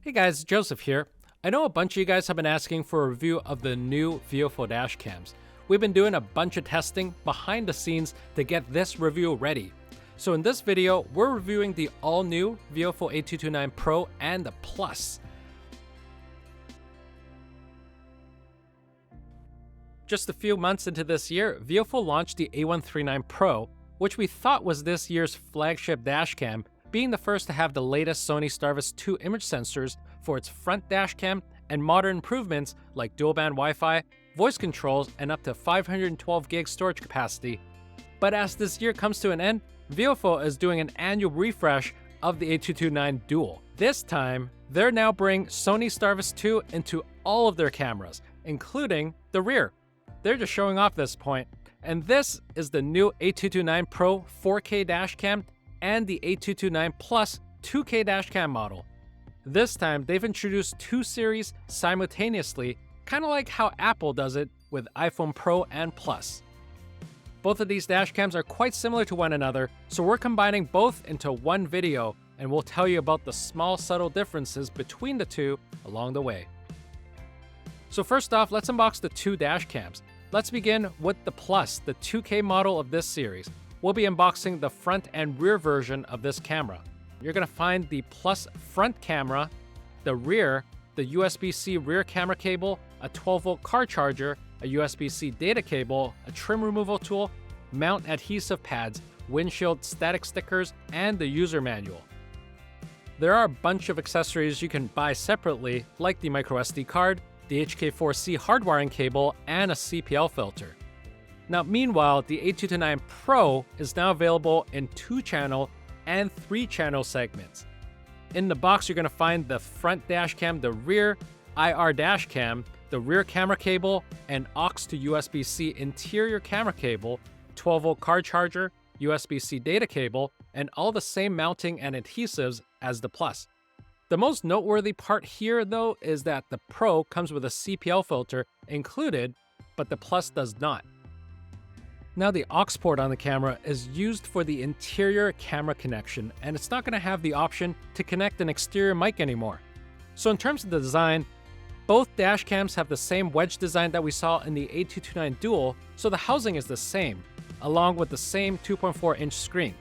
Hey guys, Joseph here. I know a bunch of you guys have been asking for a review of the new VIOFO dash cams. We've been doing a bunch of testing behind the scenes to get this review ready. So in this video, we're reviewing the all-new VIOFO A229 Pro and the Plus. Just a few months into this year, VIOFO launched the A139 Pro, which we thought was this year's flagship dashcam, being the first to have the latest Sony STARVIS 2 image sensors for its front dashcam and modern improvements like dual-band Wi-Fi, voice controls, and up to 512 gig storage capacity. But as this year comes to an end, VIOFO is doing an annual refresh of the A229 Duo. This time, they're now bringing Sony STARVIS 2 into all of their cameras, including the rear. They're just showing off this point. And this is the new A229 Pro 4K dashcam and the A229 Plus 2K dashcam model. This time, they've introduced two series simultaneously, kind of like how Apple does it with iPhone Pro and Plus. Both of these dashcams are quite similar to one another, so we're combining both into one video, and we'll tell you about the small subtle differences between the two along the way. So first off, let's unbox the two dashcams. Let's begin with the Plus, the 2K model of this series. We'll be unboxing the front and rear version of this camera. You're going to find the Plus front camera, the rear, the USB-C rear camera cable, a 12-volt car charger, a USB-C data cable, a trim removal tool, mount adhesive pads, windshield static stickers, and the user manual. There are a bunch of accessories you can buy separately, like the microSD card, the HK4C hardwiring cable, and a CPL filter. Now, meanwhile, the A229 Pro is now available in 2-channel and 3-channel segments. In the box, you're going to find the front dashcam, the rear IR dashcam, the rear camera cable, and aux to USB-C interior camera cable, 12-volt car charger, USB-C data cable, and all the same mounting and adhesives as the Plus. The most noteworthy part here, though, is that the Pro comes with a CPL filter included, but the Plus does not. Now, the aux port on the camera is used for the interior camera connection, and it's not going to have the option to connect an exterior mic anymore. So in terms of the design, both dashcams have the same wedge design that we saw in the A229 Duo, so the housing is the same, along with the same 2.4-inch screen.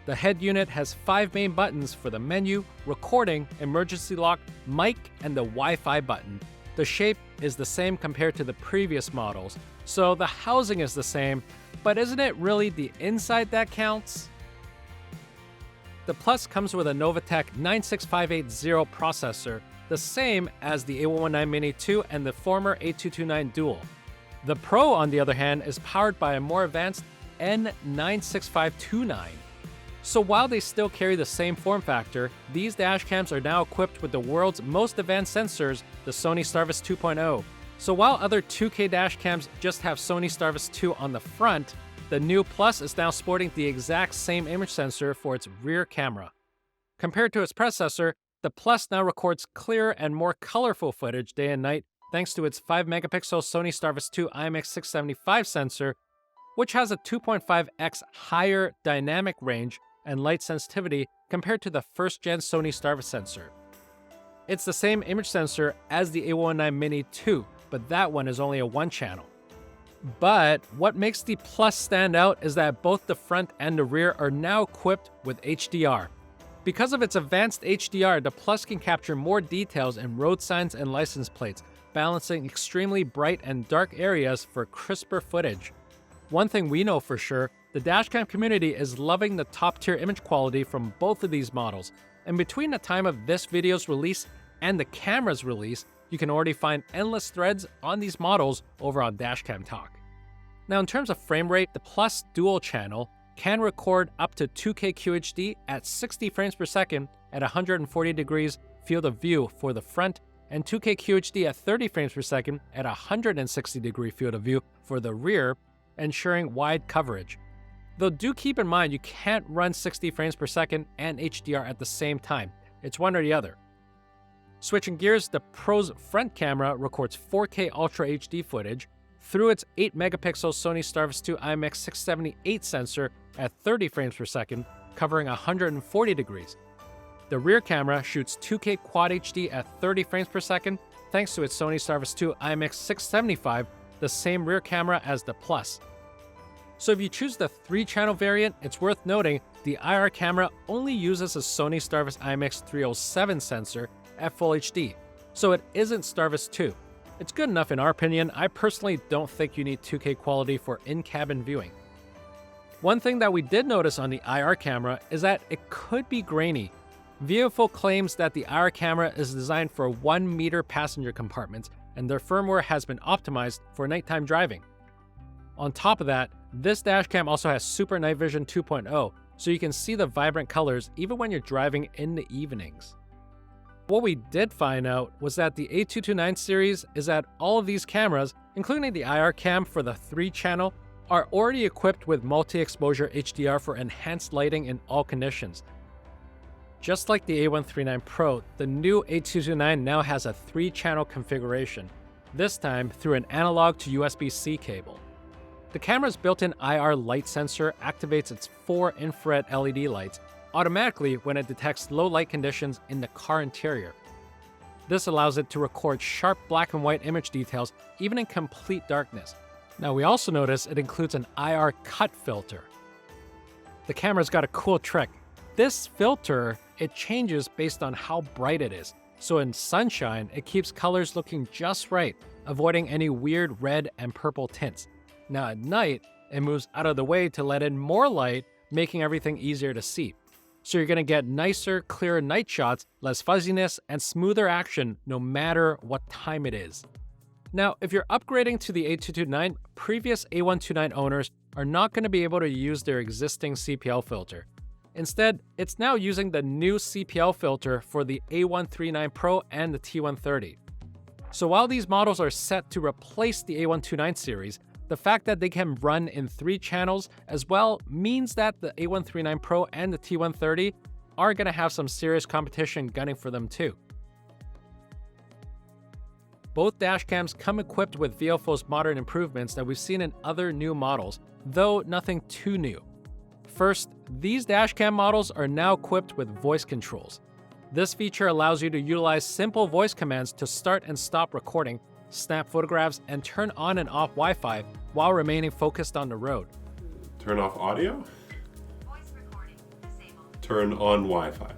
The head unit has 5 main buttons for the menu, recording, emergency lock, mic, and the Wi-Fi button. The shape is the same compared to the previous models, so the housing is the same, but isn't it really the inside that counts? The Plus comes with a Novatec 96580 processor, the same as the A119 Mini 2 and the former A229 Duo. The Pro, on the other hand, is powered by a more advanced N96529. So while they still carry the same form factor, these dashcams are now equipped with the world's most advanced sensors, the Sony STARVIS 2.0. So while other 2K dashcams just have Sony STARVIS 2 on the front, the new Plus is now sporting the exact same image sensor for its rear camera. Compared to its predecessor, the Plus now records clearer and more colorful footage day and night thanks to its 5-megapixel Sony STARVIS 2 IMX675 sensor, which has a 2.5x higher dynamic range and light sensitivity compared to the first-gen Sony STARVIS sensor. It's the same image sensor as the A119 Mini 2, but that one is only a 1-channel. But what makes the Plus stand out is that both the front and the rear are now equipped with HDR. Because of its advanced HDR, the Plus can capture more details in road signs and license plates, balancing extremely bright and dark areas for crisper footage. One thing we know for sure, the dashcam community is loving the top-tier image quality from both of these models, and between the time of this video's release and the camera's release, you can already find endless threads on these models over on Dashcam Talk. Now, in terms of frame rate, the Plus dual channel can record up to 2K QHD at 60 frames per second at 140 degrees field of view for the front, and 2K QHD at 30 frames per second at 160 degree field of view for the rear, ensuring wide coverage. Though do keep in mind you can't run 60 frames per second and HDR at the same time. It's one or the other. Switching gears, the Pro's front camera records 4K Ultra HD footage through its 8-megapixel Sony STARVIS 2 IMX678 sensor at 30 frames per second, covering 140 degrees. The rear camera shoots 2K Quad HD at 30 frames per second thanks to its Sony STARVIS 2 IMX675, the same rear camera as the Plus. So if you choose the 3-channel variant, it's worth noting the IR camera only uses a Sony STARVIS IMX307 sensor at Full HD, so it isn't STARVIS 2. It's good enough in our opinion. I personally don't think you need 2K quality for in-cabin viewing. One thing that we did notice on the IR camera is that it could be grainy. VIOFO claims that the IR camera is designed for 1-meter passenger compartments, and their firmware has been optimized for nighttime driving. On top of that, this dashcam also has Super Night Vision 2.0, so you can see the vibrant colors even when you're driving in the evenings. What we did find out was that the A229 series is that all of these cameras, including the IR cam for the 3-channel, are already equipped with multi-exposure HDR for enhanced lighting in all conditions. Just like the A139 Pro, the new A229 now has a 3-channel configuration, this time through an analog to USB-C cable. The camera's built-in IR light sensor activates its 4 infrared LED lights automatically when it detects low light conditions in the car interior. This allows it to record sharp black and white image details even in complete darkness. Now we also notice it includes an IR cut filter. The camera's got a cool trick. This filter, it changes based on how bright it is. So in sunshine, it keeps colors looking just right, avoiding any weird red and purple tints. Now at night, it moves out of the way to let in more light, making everything easier to see. So you're gonna get nicer, clearer night shots, less fuzziness, and smoother action no matter what time it is. Now, if you're upgrading to the A229, previous A129 owners are not gonna be able to use their existing CPL filter. Instead, it's now using the new CPL filter for the A139 Pro and the T130. So while these models are set to replace the A129 series, the fact that they can run in 3 channels as well means that the A139 Pro and the T130 are going to have some serious competition gunning for them too. Both dashcams come equipped with VIOFO's modern improvements that we've seen in other new models, though nothing too new. First, these dashcam models are now equipped with voice controls. This feature allows you to utilize simple voice commands to start and stop recording, snap photographs, and turn on and off Wi-Fi while remaining focused on the road. Turn off audio. Voice recording disabled. Turn on Wi-Fi.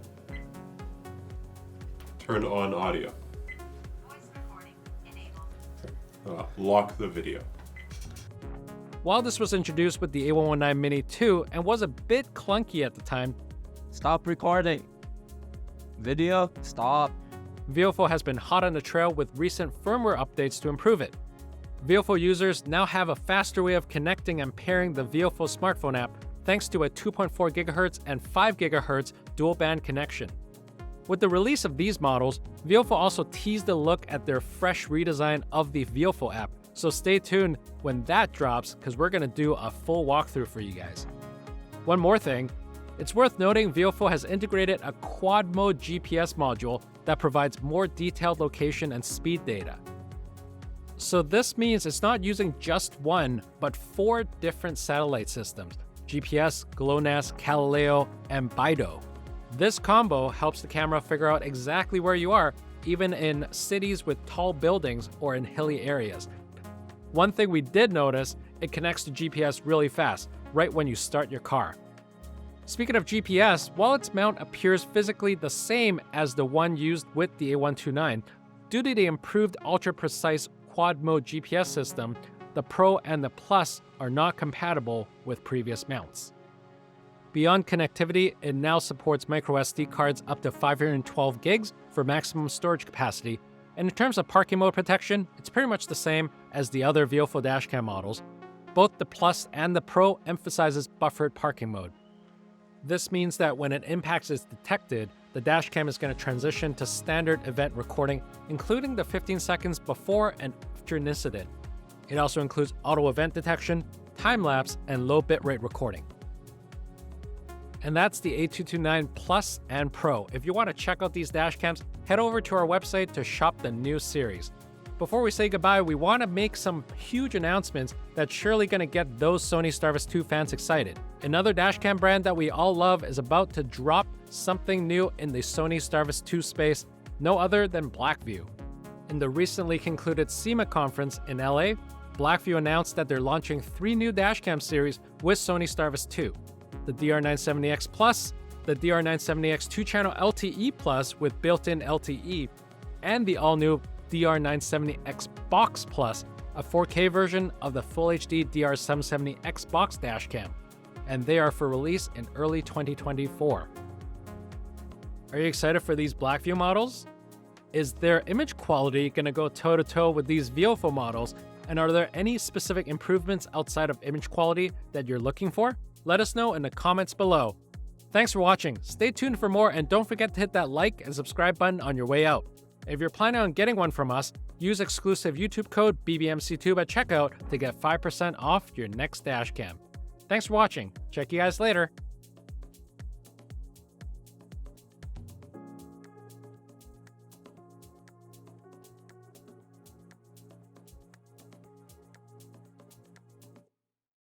Turn on audio. Voice recording enabled. Lock the video. While this was introduced with the A119 Mini 2 and was a bit clunky at the time, Stop recording. Video, stop. VIOFO has been hot on the trail with recent firmware updates to improve it. VIOFO users now have a faster way of connecting and pairing the VIOFO smartphone app thanks to a 2.4 GHz and 5 GHz dual-band connection. With the release of these models, VIOFO also teased a look at their fresh redesign of the VIOFO app, so stay tuned when that drops because we're going to do a full walkthrough for you guys. One more thing, it's worth noting VIOFO has integrated a quad mode GPS module that provides more detailed location and speed data. So this means it's not using just one, but 4 different satellite systems: GPS, GLONASS, Galileo, and BeiDou. This combo helps the camera figure out exactly where you are, even in cities with tall buildings or in hilly areas. One thing we did notice, it connects to GPS really fast, right when you start your car. Speaking of GPS, while its mount appears physically the same as the one used with the A129, due to the improved ultra-precise quad-mode GPS system, the Pro and the Plus are not compatible with previous mounts. Beyond connectivity, it now supports microSD cards up to 512 gigs for maximum storage capacity, and in terms of parking mode protection, it's pretty much the same as the other VIOFO dashcam models. Both the Plus and the Pro emphasizes buffered parking mode. This means that when an impact is detected, the dashcam is going to transition to standard event recording, including the 15 seconds before and after an incident. It also includes auto event detection, time-lapse, and low bitrate recording. And that's the A229 Plus and Pro. If you want to check out these dashcams, head over to our website to shop the new series. Before we say goodbye, we want to make some huge announcements that's surely going to get those Sony STARVIS 2 fans excited. Another dashcam brand that we all love is about to drop something new in the Sony STARVIS 2 space, no other than Blackview. In the recently concluded SEMA conference in LA, Blackview announced that they're launching 3 new dashcam series with Sony STARVIS 2. The DR970X Plus, the DR970X 2-channel LTE Plus with built-in LTE, and the all-new DR970X Box Plus, a 4K version of the Full HD DR770X Box dashcam, and they are for release in early 2024. Are you excited for these Blackview models? Is their image quality going to go toe-to-toe with these VIOFO models, and are there any specific improvements outside of image quality that you're looking for? Let us know in the comments below. Thanks for watching, stay tuned for more, and don't forget to hit that like and subscribe button on your way out. If you're planning on getting one from us, use exclusive YouTube code BBMC2 at checkout to get 5% off your next dashcam. Thanks for watching. Check you guys later.